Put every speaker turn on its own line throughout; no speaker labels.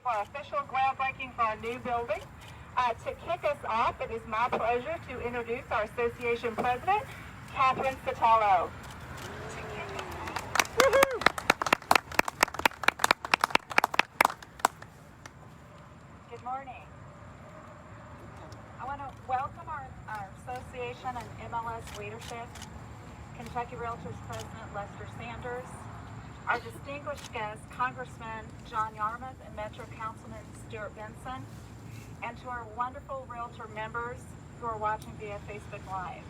for our official groundbreaking for our new building. To kick us off, it is my pleasure to introduce our association president, Catherine Sotelo. Good morning. I want to welcome our association and MLS leadership, Kentucky Realtors President Lester Sanders, our distinguished guests, Congressman Yarmuth and Metro Councilman Stuart Benson, and to our wonderful Realtor members who are watching via Facebook Live.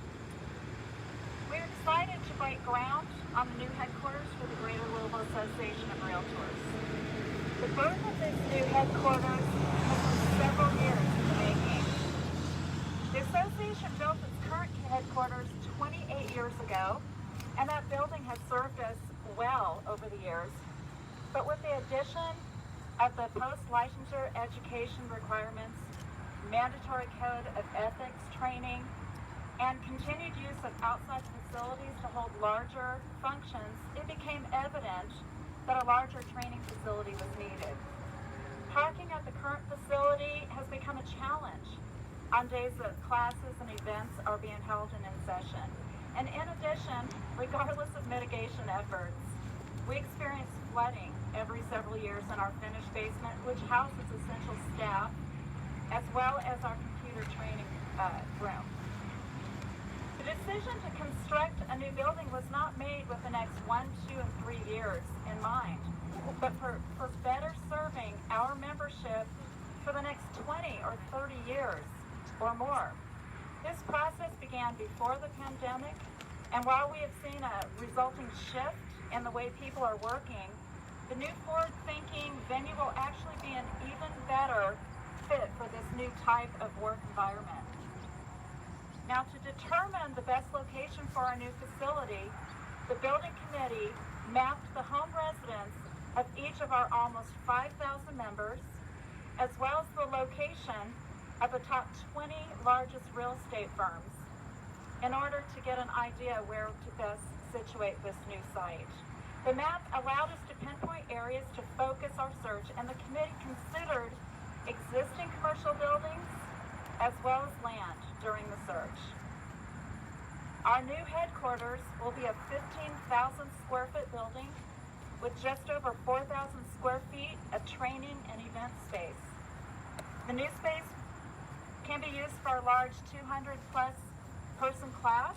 We're excited to break ground on the new headquarters for the Greater Louisville Association of Realtors. The birth of this new headquarters has been several years in the making. The association built its current headquarters 28 years ago, and that building has served us well over the years. But with the addition of the post-licensure education requirements, mandatory code of ethics training, and continued use of outside facilities to hold larger functions, it became evident that a larger training facility was needed. Parking at the current facility has become a challenge on days that classes and events are being held and in session. And in addition, regardless of mitigation efforts, we experience flooding every several years in our finished basement, which houses essential staff, as well as our computer training room. The decision to construct a new building was not made with the next 1, 2, and 3 years in mind, but for better serving our membership for the next 20 or 30 years or more. This process began before the pandemic, and while we have seen a resulting shift in the way people are working, the new forward-thinking venue will actually be an even better fit for this new type of work environment. Now, to determine the best location for our new facility, the building committee mapped the home residence of each of our almost 5,000 members, as well as the location of the top 20 largest real estate firms in order to get an idea where to best situate this new site. The map allowed us to pinpoint areas to focus our search, and the committee considered existing commercial buildings as well as land during the search. Our new headquarters will be a 15,000 square foot building with just over 4,000 square feet of training and event space. The new space can be used for a large 200 plus person class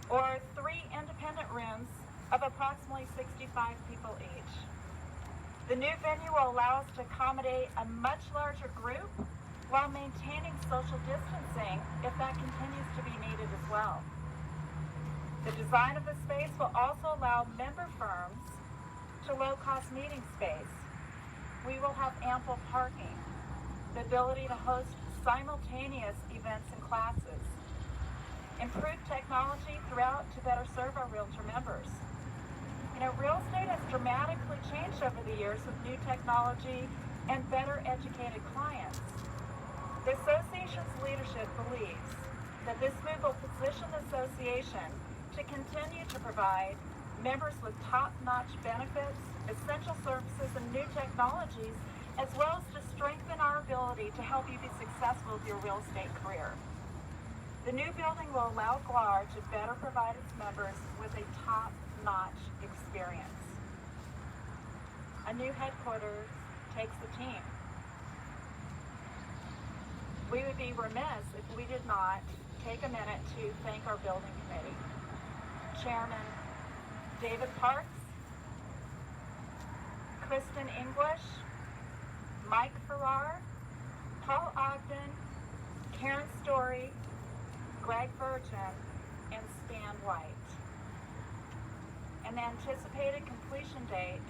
or 3 independent rooms of approximately 65 people each. The new venue will allow us to accommodate a much larger group while maintaining social distancing if that continues to be needed as well. The design of the space will also allow member firms to low-cost meeting space. We will have ample parking, the ability to host simultaneous events and classes, improved technology throughout to better serve our realtor members. You know, real estate has dramatically changed over the years with new technology and better educated clients. The association's leadership believes that this move will position the association to continue to provide members with top-notch benefits, essential services, and new technologies, as well as to strengthen our ability to help you be successful with your real estate career. The new building will allow GLAR to better provide its members with a top-notch experience. A new headquarters takes a team. We would be remiss if we did not take a minute to thank our building committee. Chairman David Parks, Kristen English, Mike Farrar, Paul Ogden, Karen Story, Greg Virgin, and Stan White. And the anticipated completion date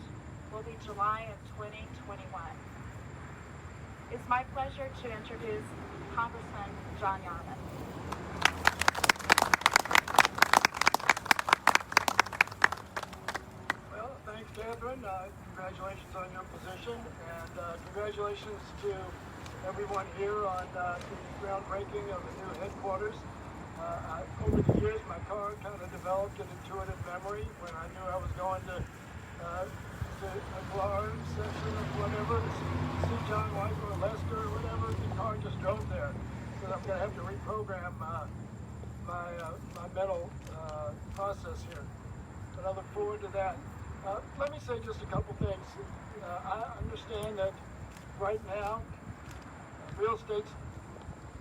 will be July of 2021. It's my pleasure to introduce Congressman Yarmuth.
Well, thanks, Catherine. Congratulations on your position, and congratulations to everyone here on the groundbreaking of the new headquarters. Over the years, my car kind of developed an intuitive memory when I knew I was going to a GLAR session or whatever, to see Lester or whatever, the car just drove there. So I'm going to have to reprogram my mental process here. But I look forward to that. Let me say just a couple things. I understand that right now, real estate's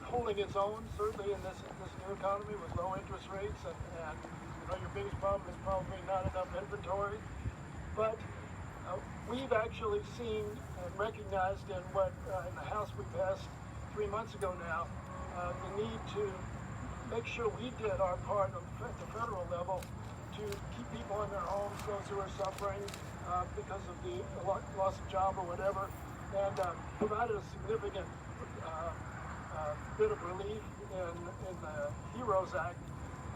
holding its own, certainly in this new economy with low interest rates, and your biggest problem is probably not enough inventory. But we've actually seen and recognized in in the House we passed 3 months ago now, the need to make sure we did our part at the federal level to keep people in their homes, those who are suffering because of the loss of job or whatever, and provided a significant bit of relief in the HEROES Act.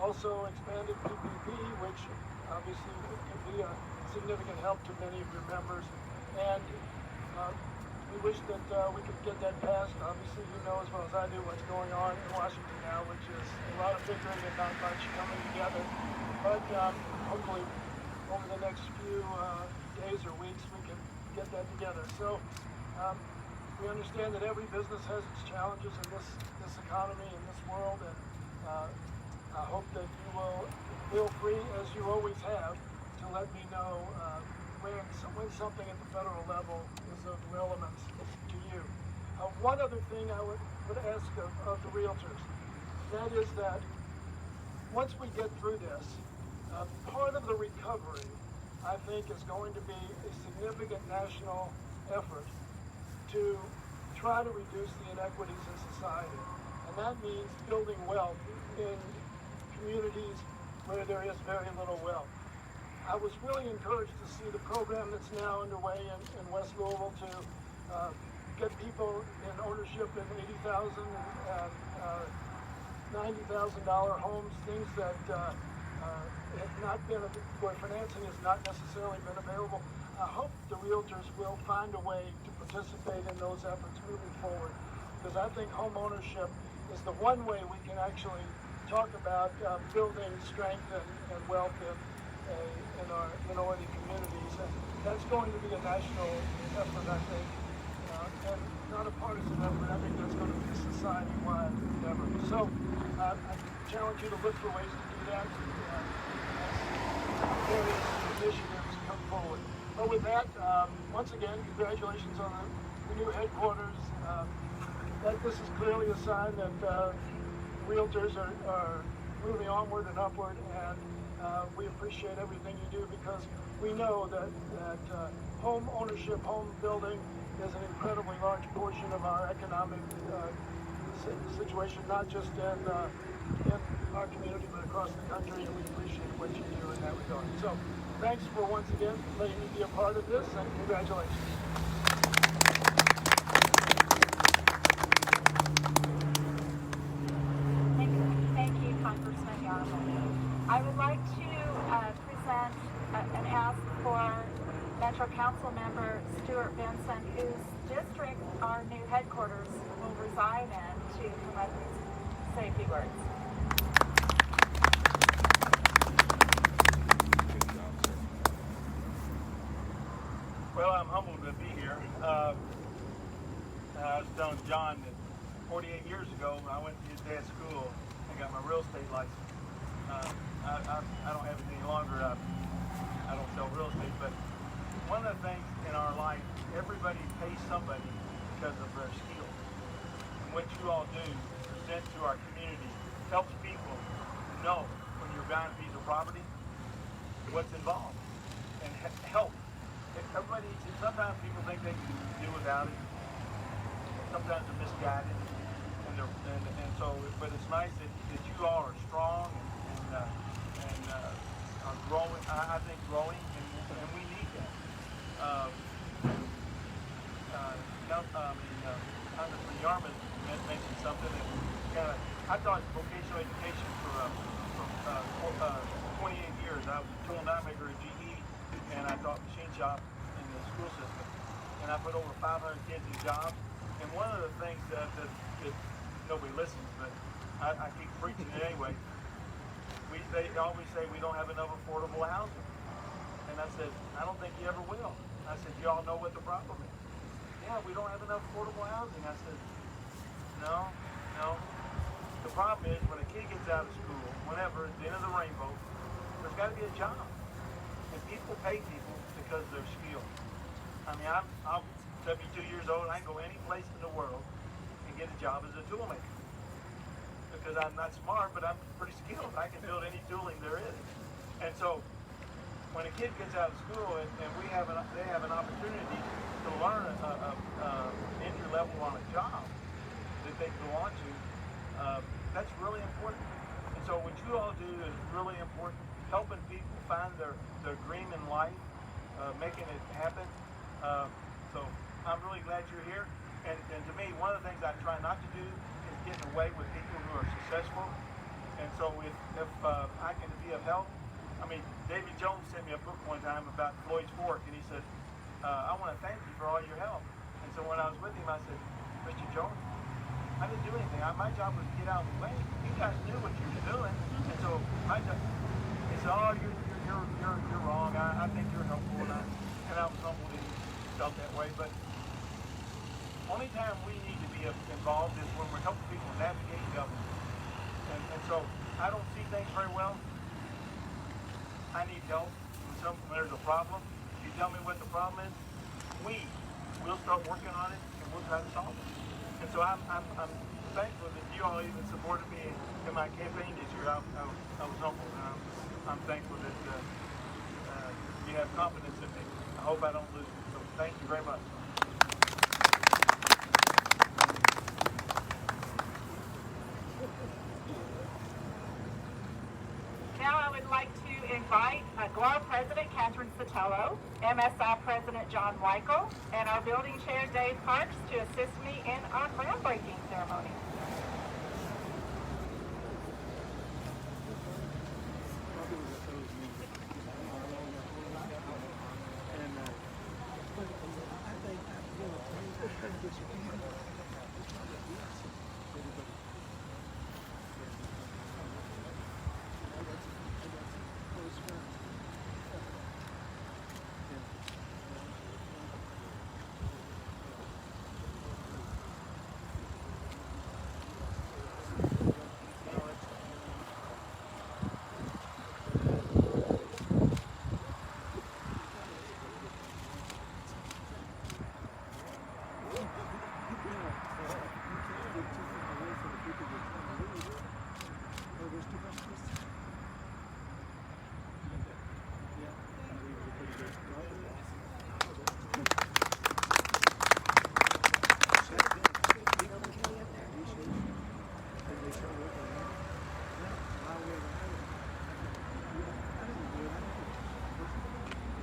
Also expanded PPP, which obviously could be a significant help to many of your members. And we wish that we could get that passed. Obviously, you know as well as I do what's going on in Washington now, which is a lot of bickering and not much coming together. But hopefully, over the next few days or weeks, we can get that together. So we understand that every business has its challenges in this economy, in this world, and I hope that you will feel free, as you always have, to let me know when something at the federal level is of relevance to you. One other thing I would ask of the realtors, that is that once we get through this, part of the recovery, I think, is going to be a significant national effort to try to reduce the inequities in society. And that means building wealth in communities where there is very little wealth. I was really encouraged to see the program that's now underway in West Louisville to get people in ownership in $80,000 and $90,000 homes, things that have not been, where financing has not necessarily been available. I hope the realtors will find a way to participate in those efforts moving forward, because I think home ownership is the one way we can actually talk about building strength and wealth in our minority communities. And that's going to be a national effort, I think, and not a partisan effort. I think that's going to be a society-wide endeavor. So I challenge you to look for ways to do that as various initiatives come forward. But with that, once again, congratulations on the new headquarters. This is clearly a sign that realtors are moving onward and upward, and we appreciate everything you do, because we know that home ownership, home building is an incredibly large portion of our economic situation, not just in our community, but across the country, and we appreciate what you do in that regard. So thanks for once again letting me be a part of this, and congratulations.
Thank you, Congressman Yarmuth. I would like to present and ask for Metro Council member Stuart Benson, whose district our new headquarters will reside in, to come up and say a few words.
Well, I'm humbled to be here. I was telling John that 48 years ago, I went to his dad's school and got my real estate license. I don't have it any longer. I don't sell real estate, but one of the things in our life, everybody pays somebody because of their skills. And what you all do, present to our community, helps people know when you're buying a piece of property, what's involved, and help. Everybody, sometimes people think they can do without it. Sometimes they're misguided, and so. But it's nice that you all are strong and are growing. I think growing, and we need that. Congressman Yarmuth mentioned something that kind of. I taught vocational education for 28 years. I was a tool and die maker at GE, and I taught machine shop in the school system. And I put over 500 kids in jobs. And one of the things that nobody listens, but I keep preaching it anyway. They always say we don't have enough affordable housing. And I said, I don't think you ever will. I said, you all know what the problem is. yeah, we don't have enough affordable housing. I said, no. The problem is when a kid gets out of school, whenever, at the end of the rainbow, there's got to be a job. And people pay people because of their skill. I mean, I'm 72 years old. I can go any place in the world and get a job as a toolmaker. Because I'm not smart, but I'm pretty skilled. I can build any tooling there is. And so when a kid gets out of school and they have an opportunity to learn entry level on a job that they go on to, that's really important. And so what you all do is really important, helping people find their dream in life, making it happen. So I'm really glad you're here. And to me, one of the things I try not to do is get in the way with people who are successful. And so if I can be of help, I mean, David Jones sent me a book one time about Floyd's Fork, and he said, I want to thank you for all your help. And so when I was with him, I said, Mr. Jones, I didn't do anything. My job was to get out of the way. You guys knew what you were doing. And so my job, he said, oh, you're wrong. I think you're helpful. And I was humbled and felt that way. But only time we need to be involved is when we're helping people navigate government. And so I don't see things very well. I need help when there's a problem. If you tell me what the problem is, we'll start working on it and we'll try to solve it. And so I'm thankful that you all even supported me in my campaign this year. I was humbled, and I'm thankful that you have confidence in me. I hope I don't lose it. So thank you very much.
Now I would like to invite GLAR President Catherine Sotelo, MSI President John Weichel, and our building chair Dave Parks to assist me in our groundbreaking ceremony.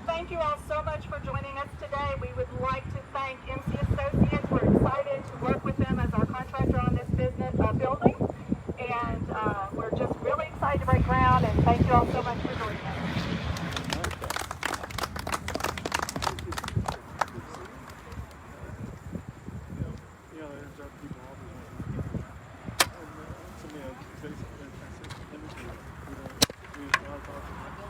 Thank you all so much for joining us today. We would like to thank MC Associates. We're excited to work with them as our contractor on this building. And we're just really excited to break ground, and thank you all so much.